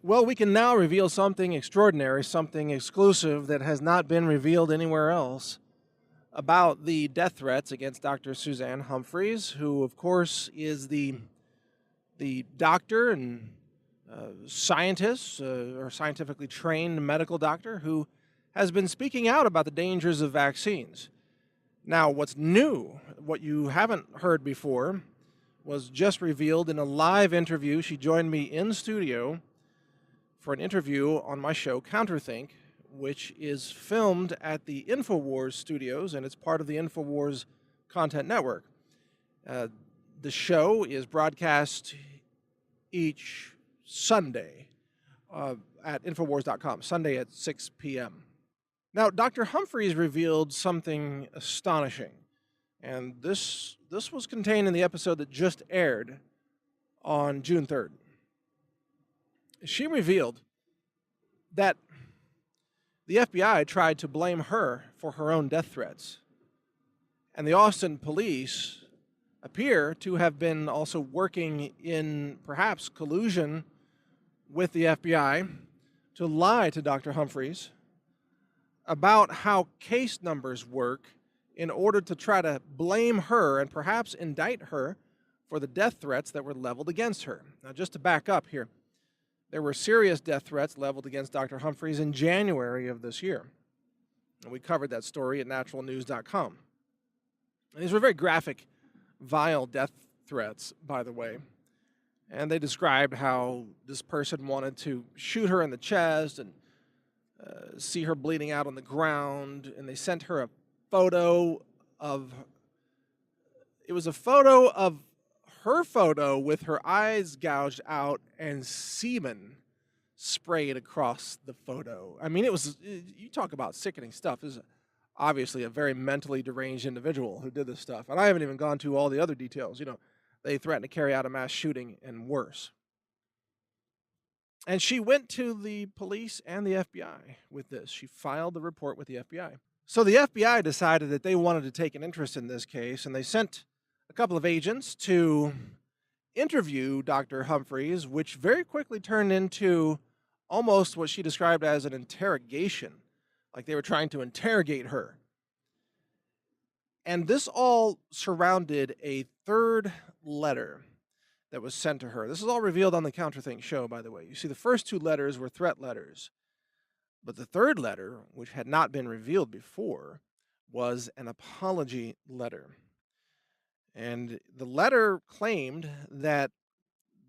Well, we can now reveal something extraordinary, something exclusive that has not been revealed anywhere else about the death threats against Dr. Suzanne Humphries, who, of course, is the doctor and scientist or scientifically trained medical doctor who has been speaking out about the dangers of vaccines. Now, what's new, what you haven't heard before, was just revealed in a live interview. She joined me in studio for an interview on my show, Counterthink, which is filmed at the InfoWars studios, and it's part of the InfoWars content network. The show is broadcast each Sunday at Infowars.com, Sunday at 6 p.m. Now, Dr. Humphries revealed something astonishing, and this was contained in the episode that just aired on June 3rd. She revealed that the FBI tried to blame her for her own death threats, and the Austin police appear to have been also working in perhaps collusion with the FBI to lie to Dr. Humphries about how case numbers work in order to try to blame her and perhaps indict her for the death threats that were leveled against her. Now, just to back up here, there were serious death threats leveled against Dr. Humphries in January of this year. And we covered that story at NaturalNews.com. And these were very graphic, vile death threats, by the way. And they described how this person wanted to shoot her in the chest and see her bleeding out on the ground. And they sent her a photo of, it was a photo of her photo with her eyes gouged out and semen sprayed across the photo. I mean, you talk about sickening stuff. This is obviously a very mentally deranged individual who did this stuff. And I haven't even gone to all the other details. You know, they threatened to carry out a mass shooting and worse. And she went to the police and the FBI with this. She filed the report with the FBI. So the FBI decided that they wanted to take an interest in this case, and they sent a couple of agents to interview Dr. Humphries, which very quickly turned into almost what she described as an interrogation, like they were trying to interrogate her. And this all surrounded a third letter that was sent to her. This is all revealed on the Counterthink show, by the way. You see, the first two letters were threat letters, but the third letter, which had not been revealed before, was an apology letter. And the letter claimed that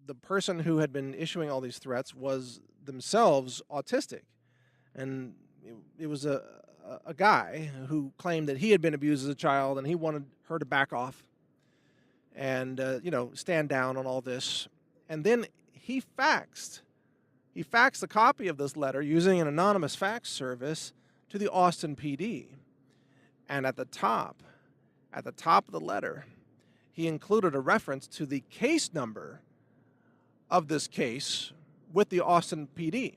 the person who had been issuing all these threats was themselves autistic. And it was a guy who claimed that he had been abused as a child and he wanted her to back off and, stand down on all this. And then he faxed a copy of this letter using an anonymous fax service to the Austin PD. And at the top of the letter, he included a reference to the case number of this case with the Austin PD.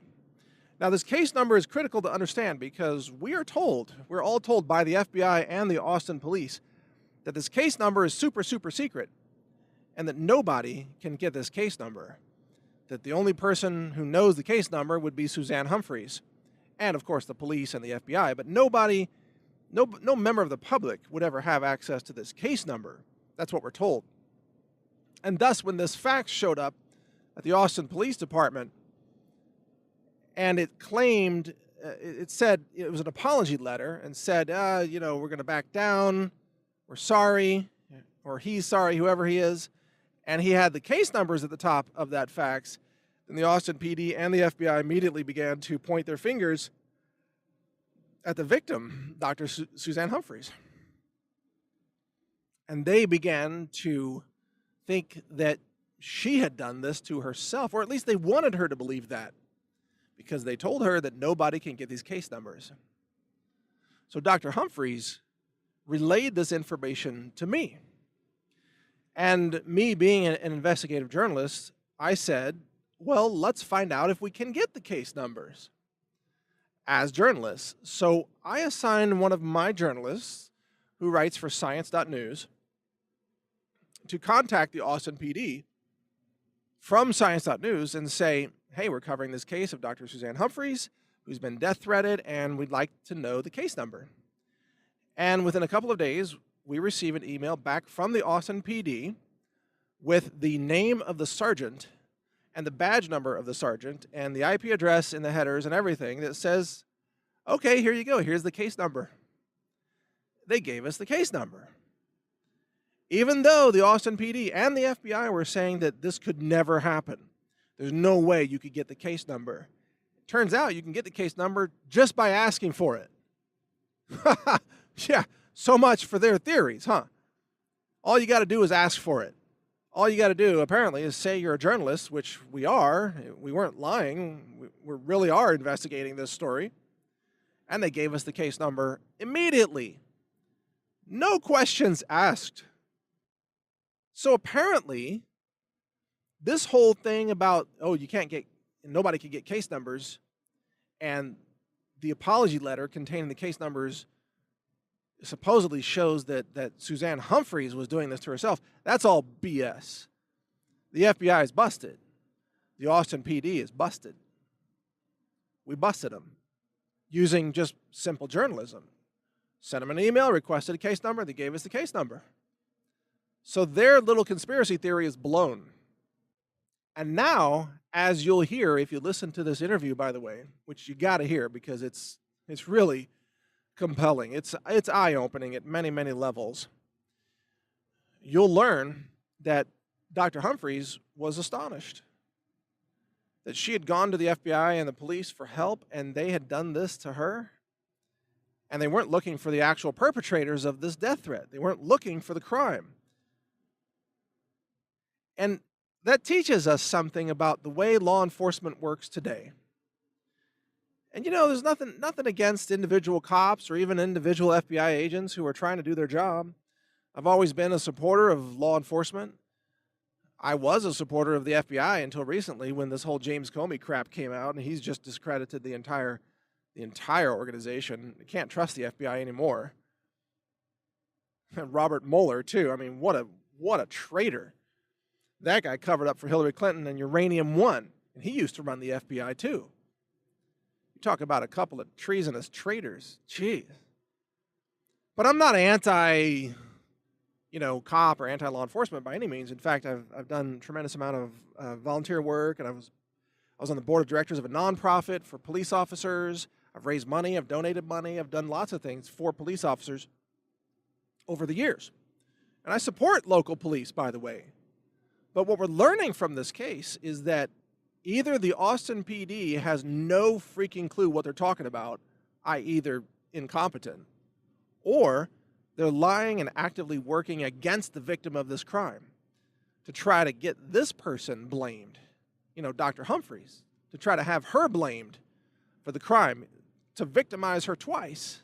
Now, this case number is critical to understand because we're all told by the FBI and the Austin police that this case number is super, super secret and that nobody can get this case number. That the only person who knows the case number would be Suzanne Humphries and, of course, the police and the FBI, but no member of the public would ever have access to this case number. That's what we're told. And thus, when this fax showed up at the Austin Police Department, and it claimed, it said, it was an apology letter, and said, we're going to back down, we're sorry, or he's sorry, whoever he is, and he had the case numbers at the top of that fax, then the Austin PD and the FBI immediately began to point their fingers at the victim, Dr. Suzanne Humphries. And they began to think that she had done this to herself, or at least they wanted her to believe that, because they told her that nobody can get these case numbers. So Dr. Humphries relayed this information to me. And me being an investigative journalist, I said, well, let's find out if we can get the case numbers as journalists. So I assigned one of my journalists who writes for Science.news to contact the Austin PD from Science.news and say, hey, we're covering this case of Dr. Suzanne Humphries, who's been death threatened, and we'd like to know the case number. And within a couple of days, we receive an email back from the Austin PD with the name of the sergeant and the badge number of the sergeant and the IP address in the headers and everything that says, okay, here you go, here's the case number. They gave us the case number. Even though the Austin PD and the FBI were saying that this could never happen. There's no way you could get the case number. Turns out you can get the case number just by asking for it. Yeah, so much for their theories, huh? All you got to do is ask for it. All you got to do, apparently, is say you're a journalist, which we are. We weren't lying. We really are investigating this story. And they gave us the case number immediately. No questions asked. So apparently, this whole thing about, you can't get, nobody can get case numbers, and the apology letter containing the case numbers supposedly shows that Suzanne Humphries was doing this to herself. That's all BS. The FBI is busted. The Austin PD is busted. We busted them using just simple journalism. Sent them an email, requested a case number, they gave us the case number. So their little conspiracy theory is blown. And now, as you'll hear if you listen to this interview, by the way, which you got to hear because it's really compelling. It's eye-opening at many, many levels. You'll learn that Dr. Humphries was astonished that she had gone to the FBI and the police for help, and they had done this to her. And they weren't looking for the actual perpetrators of this death threat. They weren't looking for the crime. And that teaches us something about the way law enforcement works today. And there's nothing against individual cops or even individual FBI agents who are trying to do their job. I've always been a supporter of law enforcement. I was a supporter of the FBI until recently when this whole James Comey crap came out, and he's just discredited the entire organization. You can't trust the FBI anymore. And Robert Mueller too. I mean, what a traitor. That guy covered up for Hillary Clinton and Uranium One, and he used to run the FBI too. You talk about a couple of treasonous traitors. Jeez. But I'm not anti, cop or anti-law enforcement by any means. In fact, I've done a tremendous amount of volunteer work, and I was on the board of directors of a nonprofit for police officers. I've raised money, I've donated money, I've done lots of things for police officers over the years. And I support local police, by the way. But what we're learning from this case is that either the Austin PD has no freaking clue what they're talking about, i.e. they're incompetent, or they're lying and actively working against the victim of this crime to try to get this person blamed, Dr. Humphries, to try to have her blamed for the crime, to victimize her twice.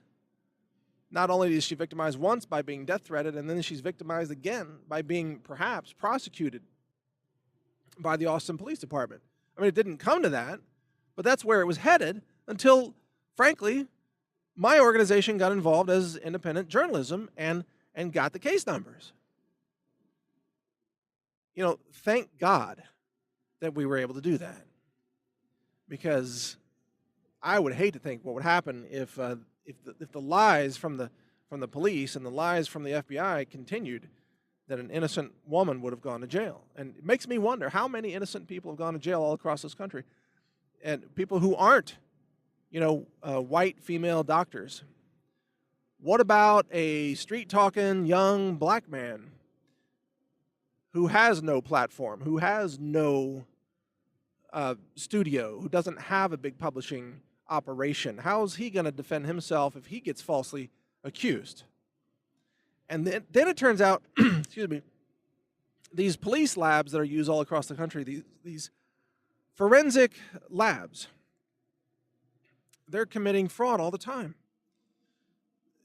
Not only is she victimized once by being death threatened, and then she's victimized again by being perhaps prosecuted by the Austin Police Department. I mean, it didn't come to that, but that's where it was headed until, frankly, my organization got involved as independent journalism and got the case numbers. Thank God that we were able to do that, because I would hate to think what would happen if the lies from the police and the lies from the FBI continued, that an innocent woman would have gone to jail. And it makes me wonder how many innocent people have gone to jail all across this country, and people who aren't, white female doctors. What about a street-talking young black man who has no platform, who has no studio, who doesn't have a big publishing operation? How's he going to defend himself if he gets falsely accused? And then it turns out, excuse me, these police labs that are used all across the country, these forensic labs, they're committing fraud all the time.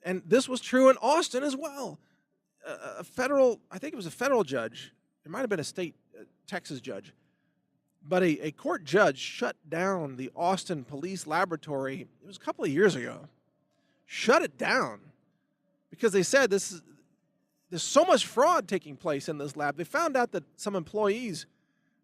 And this was true in Austin as well. I think it was a federal judge, it might have been a state, Texas judge, but a court judge shut down the Austin Police Laboratory, it was a couple of years ago, shut it down because they said there's so much fraud taking place in this lab. They found out that some employees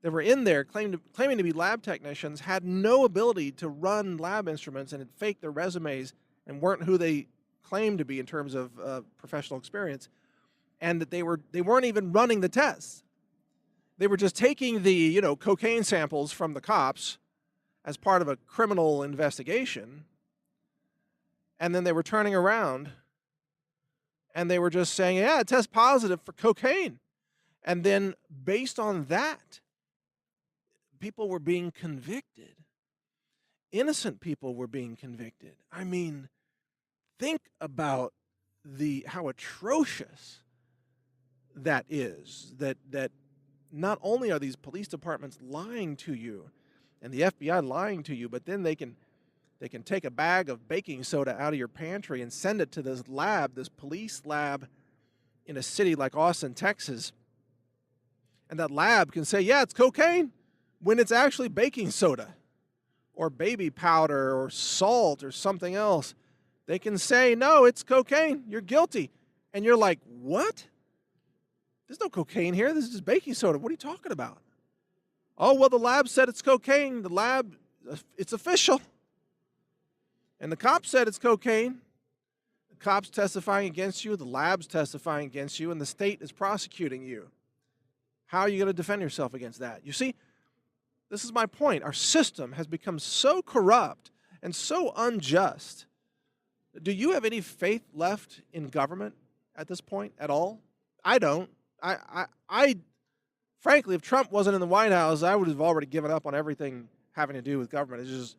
that were in there claiming to be lab technicians had no ability to run lab instruments and had faked their resumes and weren't who they claimed to be in terms of professional experience, and that they weren't even running the tests. They were just taking the cocaine samples from the cops as part of a criminal investigation, and then they were turning around and they were just saying, yeah, it tests positive for cocaine. And then based on that, people were being convicted. Innocent people were being convicted. I mean, think about how atrocious that is, that not only are these police departments lying to you and the FBI lying to you, but then they can take a bag of baking soda out of your pantry and send it to this lab, this police lab in a city like Austin, Texas. And that lab can say, yeah, it's cocaine, when it's actually baking soda or baby powder or salt or something else. They can say, no, it's cocaine, you're guilty. And you're like, what? There's no cocaine here. This is just baking soda. What are you talking about? Oh, well, the lab said it's cocaine. The lab, it's official. And the cops said it's cocaine. The cops testifying against you, the lab's testifying against you, and the state is prosecuting you. How are you going to defend yourself against that? You see, this is my point. Our system has become so corrupt and so unjust. Do you have any faith left in government at this point at all? I don't. I frankly, if Trump wasn't in the White House, I would have already given up on everything having to do with government. It's just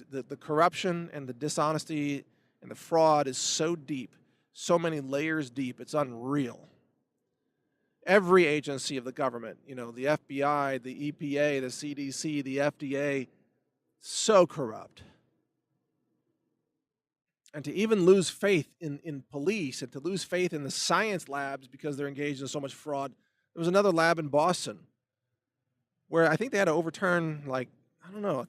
the corruption and the dishonesty and the fraud is so deep, so many layers deep, it's unreal. Every agency of the government, the FBI, the EPA, the CDC, the FDA, so corrupt. And to even lose faith in police and to lose faith in the science labs because they're engaged in so much fraud. There was another lab in Boston where I think they had to overturn,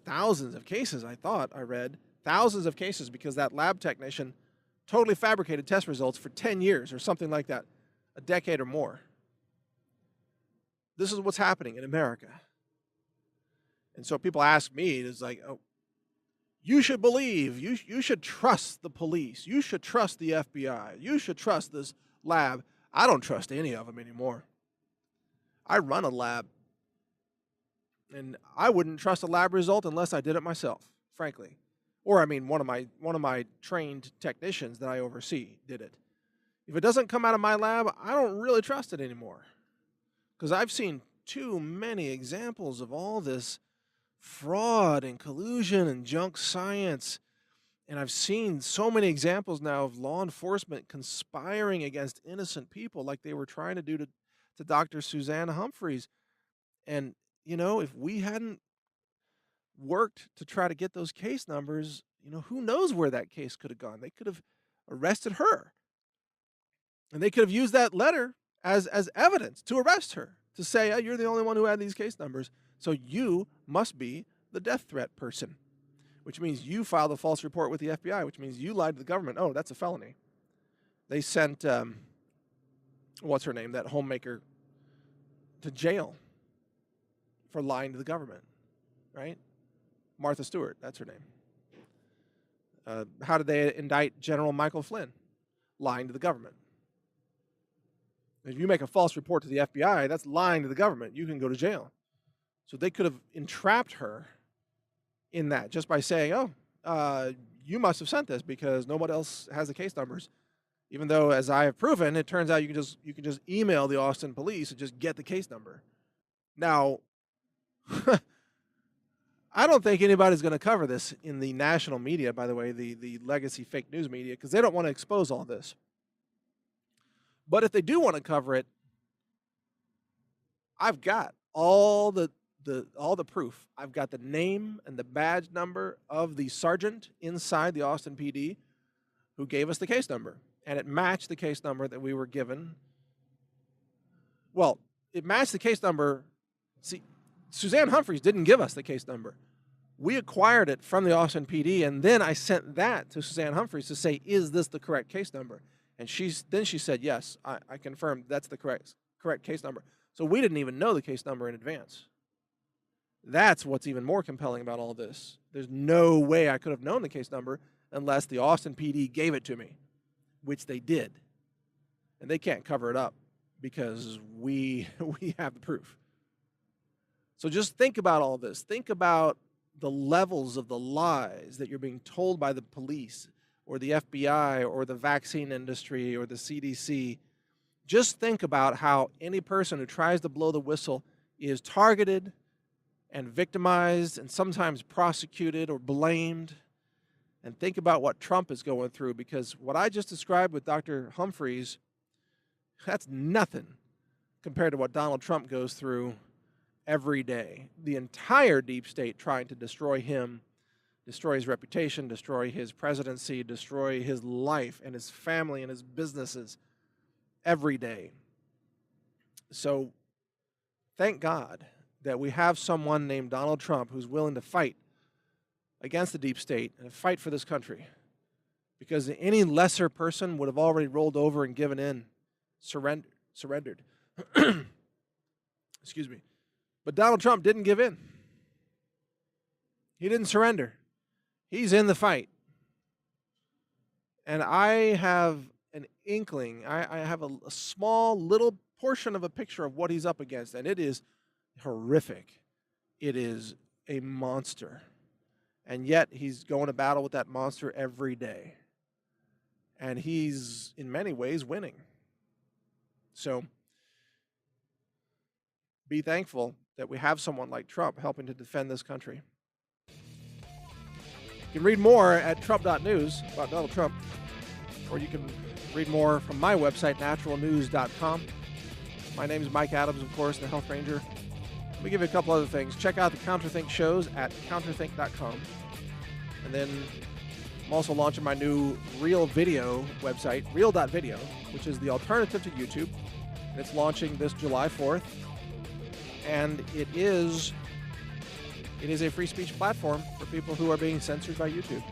thousands of cases, I read. Thousands of cases because that lab technician totally fabricated test results for 10 years or something like that, a decade or more. This is what's happening in America. And so people ask me, it's like, oh, you should believe, you should trust the police, you should trust the FBI, you should trust this lab. I don't trust any of them anymore. I run a lab, and I wouldn't trust a lab result unless I did it myself, frankly. Or one of my trained technicians that I oversee did it. If it doesn't come out of my lab, I don't really trust it anymore. Because I've seen too many examples of all this fraud and collusion and junk science. And I've seen so many examples now of law enforcement conspiring against innocent people like they were trying to do to Dr. Suzanne Humphries. And, if we hadn't worked to try to get those case numbers, who knows where that case could have gone. They could have arrested her. And they could have used that letter as evidence to arrest her, to say, oh, you're the only one who had these case numbers, so you must be the death threat person, which means you filed a false report with the FBI, which means you lied to the government. Oh, that's a felony. They sent, what's her name, that homemaker, to jail for lying to the government, right? Martha Stewart, that's her name. How did they indict General Michael Flynn? Lying to the government. If you make a false report to the FBI, that's lying to the government. You can go to jail. So they could have entrapped her in that just by saying, oh, you must have sent this because nobody else has the case numbers. Even though, as I have proven, it turns out you can just email the Austin police and just get the case number. Now, I don't think anybody's going to cover this in the national media, by the way, the legacy fake news media, because they don't want to expose all this. But if they do want to cover it, I've got all the proof. I've got the name and the badge number of the sergeant inside the Austin PD who gave us the case number. And it matched the case number that we were given. Well, it matched the case number. See, Suzanne Humphries didn't give us the case number. We acquired it from the Austin PD, and then I sent that to Suzanne Humphries to say, is this the correct case number? And she said, yes, I confirmed that's the correct case number. So we didn't even know the case number in advance. That's what's even more compelling about all this. There's no way I could have known the case number unless the Austin PD gave it to me, which they did. And they can't cover it up because we have the proof. So just think about all this. Think about the levels of the lies that you're being told by the police or the FBI or the vaccine industry or the CDC. Just think about how any person who tries to blow the whistle is targeted and victimized and sometimes prosecuted or blamed. And think about what Trump is going through, because what I just described with Dr. Humphries, that's nothing compared to what Donald Trump goes through every day. The entire deep state trying to destroy him, destroy his reputation, destroy his presidency, destroy his life and his family and his businesses every day. So thank God that we have someone named Donald Trump who's willing to fight against the deep state and fight for this country, because any lesser person would have already rolled over and given in, surrendered. Excuse me. But Donald Trump didn't give in. He didn't surrender. He's in the fight. And I have an inkling, I have a small little portion of a picture of what he's up against, and it is horrific. It is a monster. And yet he's going to battle with that monster every day. And he's, in many ways, winning. So be thankful that we have someone like Trump helping to defend this country. You can read more at Trump.news about Donald Trump, or you can read more from my website, NaturalNews.com. My name is Mike Adams, of course, the Health Ranger. Let me give you a couple other things. Check out the Counterthink shows at counterthink.com. And then I'm also launching my new Real Video website, real.video, which is the alternative to YouTube. And it's launching this July 4th. And it is a free speech platform for people who are being censored by YouTube.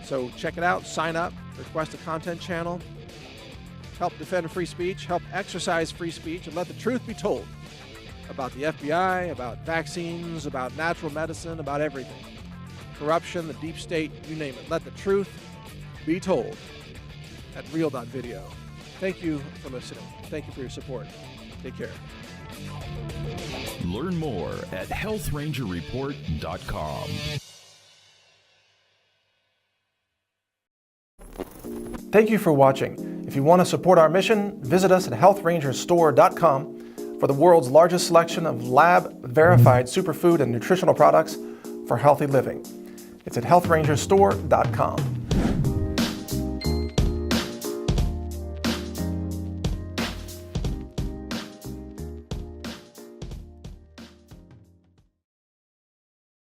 So check it out, sign up, request a content channel, help defend free speech, help exercise free speech, and let the truth be told about the FBI, about vaccines, about natural medicine, about everything. Corruption, the deep state, you name it. Let the truth be told at real.video. Thank you for listening. Thank you for your support. Take care. Learn more at healthrangerreport.com. Thank you for watching. If you want to support our mission, visit us at healthrangerstore.com for the world's largest selection of lab-verified superfood and nutritional products for healthy living. It's at healthrangerstore.com.